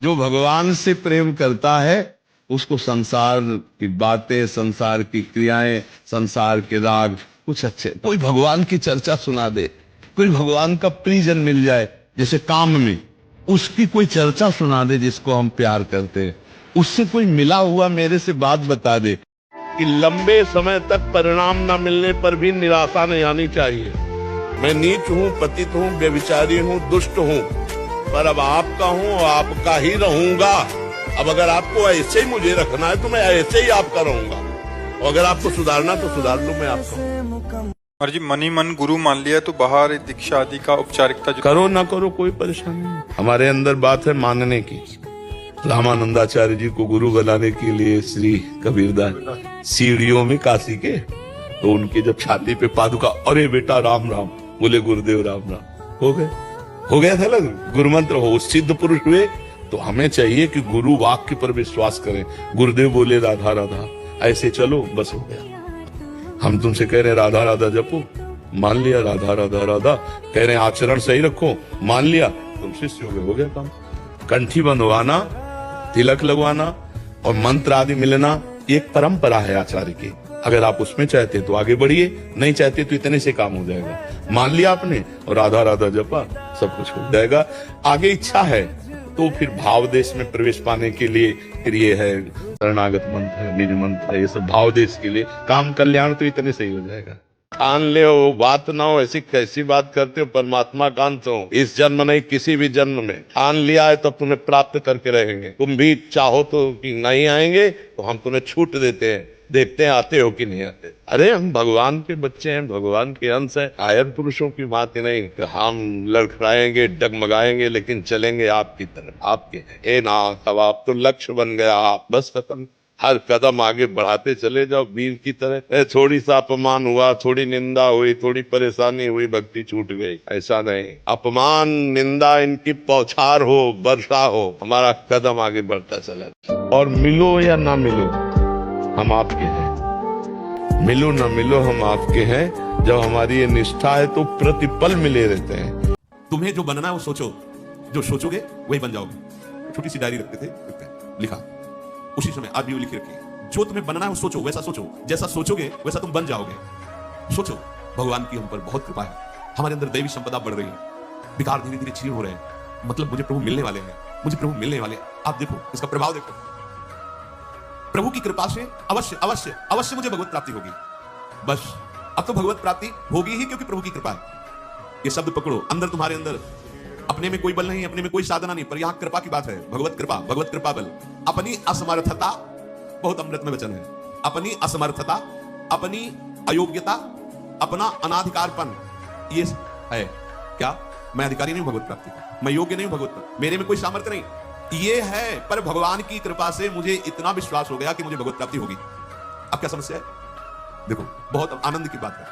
जो भगवान से प्रेम करता है उसको संसार की बातें, संसार की क्रियाएं, संसार के राग कुछ अच्छे, कोई भगवान की चर्चा सुना दे, कोई भगवान का प्रियजन मिल जाए, जैसे काम में उसकी कोई चर्चा सुना दे जिसको हम प्यार करते हैं, उससे कोई मिला हुआ मेरे से बात बता दे कि लंबे समय तक परिणाम न मिलने पर भी निराशा नहीं आनी चाहिए। मैं नीच हूँ, पतित हूँ, व्यभिचारी हूँ, दुष्ट हूँ, पर अब आपका हूँ और आपका ही रहूंगा। अब अगर आपको ऐसे ही मुझे रखना है तो मैं ऐसे ही आपका रहूंगा, और अगर आपको सुधारना तो सुधार लूं, मैं आपका। और जी मन ही मन गुरु मान लिया तो बाहर दीक्षा आदि का औपचारिकता जो करो ना करो कोई परेशानी नहीं, हमारे अंदर बात है मानने की। रामानंदाचार्य जी को गुरु बनाने के लिए श्री कबीरदास सीढ़ियों में काशी के, तो उनके जब छाती पे पादुका, अरे बेटा राम राम, बोले गुरुदेव राम राम, हो गया था ना, गुरु मंत्र हो, सिद्ध पुरुष हुए। तो हमें चाहिए कि गुरु वाक्य पर विश्वास करें। गुरुदेव बोले राधा राधा, ऐसे चलो, बस हो गया। हम तुमसे कह रहे राधा राधा जपो, मान लिया, राधा राधा राधा कह रहे आचरण सही रखो, मान लिया, तुम शिष्य हो गया काम। कंठी बंधवाना, तिलक लगवाना और मंत्र आदि मिलना एक परंपरा है आचार्य की। अगर आप उसमें चाहते तो आगे बढ़िए, नहीं चाहते तो इतने से काम हो जाएगा। मान लिया आपने और राधा राधा जपा, सब कुछ हो जाएगा। आगे इच्छा है तो फिर भाव देश में प्रवेश पाने के लिए फिर ये है शरणागत मंत्र है, निज मंत्र है, ये सब भाव देश के लिए काम कल्याण तो इतने से ही हो जाएगा। ठान ले हो, बात ना हो, ऐसी कैसी बात करते हो, परमात्मा कांत हो, इस जन्म नहीं किसी भी जन्म में ठान लिया है तो तुम्हें प्राप्त करके रहेंगे। तुम भी चाहो तो कि नहीं आएंगे तो हम तुम्हें छूट देते हैं, देखते हैं आते हो कि नहीं आते। अरे हम भगवान के बच्चे हैं, भगवान के अंश हैं, कायर पुरुषों की बात ही नहीं। हम लड़खड़ाएंगे, डगमगाएंगे, लेकिन चलेंगे आपकी तरफ, आपके ए ना, अब आप तो लक्ष्य बन गया, आप बस खत्म। हर कदम आगे बढ़ाते चले जाओ वीर की तरह। थोड़ी सा अपमान हुआ, थोड़ी निंदा हुई, थोड़ी परेशानी हुई, भक्ति छूट गई, ऐसा नहीं। अपमान निंदा इनकी पौछार हो, वर्षा हो, हमारा कदम आगे बढ़ता चला। और मिलो या ना मिलो हम आपके हैं, मिलो ना मिलो हम आपके हैं। जब हमारी ये निष्ठा है तो प्रतिपल मिले रहते हैं। तुम्हें जो बनना है वो सोचो, जो सोचोगे वही बन जाओगे। छोटी सी डायरी रखते थे, लिखा उसी समय, आज भी वो लिखी रखी, जो तुम्हें बनना है वो सोचो, वैसा सोचो, जैसा सोचोगे वैसा तुम बन जाओगे। सोचो, भगवान की हम पर बहुत कृपा है, हमारे अंदर दैवी संपदा बढ़ रही है, विकार धीरे धीरे क्षीण हो रहे हैं, मतलब मुझे प्रभु मिलने वाले हैं, मुझे प्रभु मिलने वाले हैं। आप देखो इसका प्रभाव देखो, प्रभु की कृपा से अवश्य अवश्य अवश्य मुझे भगवत प्राप्ति होगी। बस अब तो भगवत प्राप्ति होगी ही, क्योंकि प्रभु की कृपा है। ये शब्द पकड़ो, अंदर तुम्हारे अंदर अपने में कोई बल नहीं, अपने में कोई साधना नहीं, पर यहां कृपा की बात है। भगवत कृपा बल। अपनी असमर्थता, बहुत अमृत में वचन है, अपनी असमर्थता, अपनी अयोग्यता, अपना अनाधिकारपन, ये है क्या? मैं अधिकारी नहीं हूं भगवत प्राप्ति का, मैं योग्य नहीं हूं भगवत प्राप्ति, मेरे में कोई सामर्थ्य नहीं, ये है। पर भगवान की कृपा से मुझे इतना विश्वास हो गया कि मुझे भगवत प्राप्ति होगी। अब क्या समस्या है? देखो, बहुत आनंद की बात है,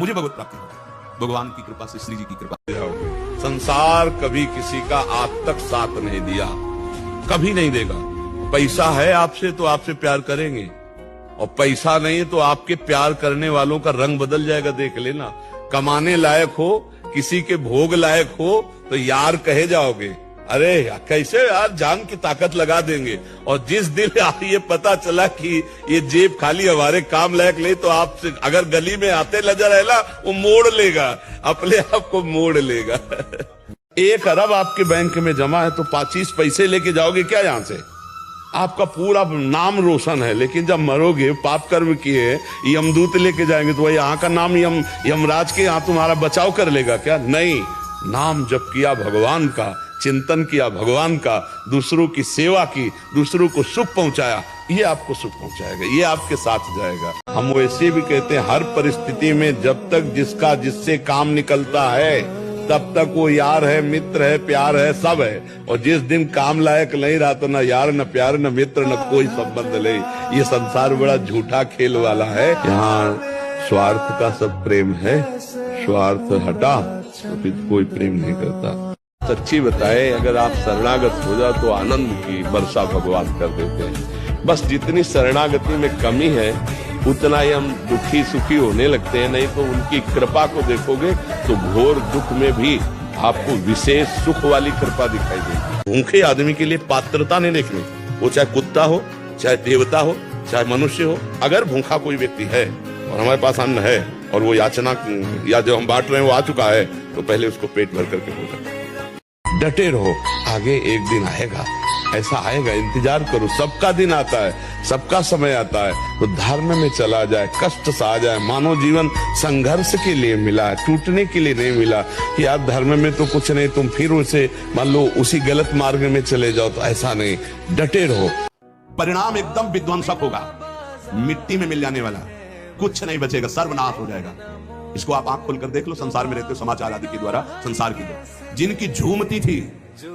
मुझे भगवत प्राप्ति होगी भगवान की कृपा से, श्री जी की कृपा। संसार कभी किसी का आज तक साथ नहीं दिया, कभी नहीं देगा। पैसा है आपसे तो आपसे प्यार करेंगे, और पैसा नहीं तो आपके प्यार करने वालों का रंग बदल जाएगा, देख लेना। कमाने लायक हो, किसी के भोग लायक हो तो यार कहे जाओगे, अरे कैसे यार जान की ताकत लगा देंगे। और जिस दिन ये पता चला कि ये जेब खाली हमारे काम लायक नहीं, तो आपसे अगर गली में आते नजर आए ना, वो मोड़ लेगा, अपने आप को मोड़ लेगा। 1 अरब आपके बैंक में जमा है तो 25 पैसे लेके जाओगे क्या यहाँ से? आपका पूरा नाम रोशन है, लेकिन जब मरोगे, पाप कर्म किए, यमदूत लेके जाएंगे तो वही यहाँ का नाम यमराज के यहाँ तुम्हारा बचाव कर लेगा क्या? नहीं, नाम जप किया भगवान का, चिंतन किया भगवान का, दूसरों की सेवा की, दूसरों को सुख पहुंचाया, ये आपको सुख पहुंचाएगा, ये आपके साथ जाएगा। हम वैसे भी कहते हैं, हर परिस्थिति में जब तक जिसका जिससे काम निकलता है तब तक वो यार है, मित्र है, प्यार है, सब है। और जिस दिन काम लायक नहीं रहा तो न यार, न प्यार, न मित्र, न कोई संबंध नहीं। ये संसार बड़ा झूठा खेल वाला है। यहाँ स्वार्थ का सब प्रेम है, स्वार्थ हटा तो फिर कोई प्रेम नहीं करता। सच्ची बताए, अगर आप शरणागत हो जाओ तो आनंद की वर्षा भगवान कर देते हैं। बस जितनी शरणागति में कमी है उतना ही हम दुखी सुखी होने लगते हैं, नहीं तो उनकी कृपा को देखोगे तो घोर दुख में भी आपको विशेष सुख वाली कृपा दिखाई देगी। भूखे आदमी के लिए पात्रता नहीं देखनी, वो चाहे कुत्ता हो, चाहे देवता हो, चाहे मनुष्य हो। अगर भूखा कोई व्यक्ति है और हमारे पास अन्न है और वो याचना या जो हम बांट रहे हैं वो आ चुका है, तो पहले उसको पेट भर करके भोजन। डटे रहो, आगे एक दिन आएगा, ऐसा आएगा, इंतजार करो। सबका दिन आता है, सबका समय आता है, तो धर्म में चला जाए, कष्ट सा आ जाए। मानव जीवन संघर्ष के लिए मिला है, टूटने के लिए नहीं मिला कि यार धर्म में तो कुछ नहीं, तुम फिर उसे मान लो उसी गलत मार्ग में चले जाओ, तो ऐसा नहीं, डटे रहो। परिणाम एकदम विध्वंसक होगा, मिट्टी में मिल जाने वाला, कुछ नहीं बचेगा, सर्वनाश हो जाएगा। इसको आप आंख खोलकर देख लो, संसार में रहते हो, समाचार आदि के द्वारा संसार की लोग जिनकी झूमती थी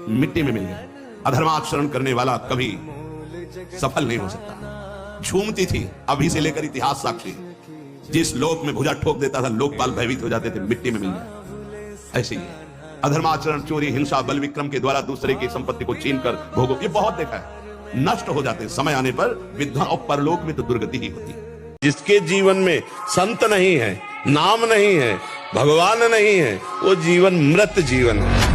मिट्टी में मिल गए। अधर्माचरण करने वाला कभी सफल नहीं हो सकता। झूमती थी, अभी से लेकर इतिहास साक्षी, जिस लोक में भुजा ठोक देता था लोकपाल भयभीत हो जाते थे, मिट्टी में मिल गया। ऐसे ही अधर्माचरण, चोरी, हिंसा, बल विक्रम के द्वारा दूसरे की संपत्ति को छीन कर भोगो, ये बहुत देखा है, नष्ट हो जाते। समय आने पर विद्वान और परलोक में तो दुर्गति ही होती है। जिसके जीवन में संत नहीं है, नाम नहीं है, भगवान नहीं है, वो जीवन मृत जीवन है।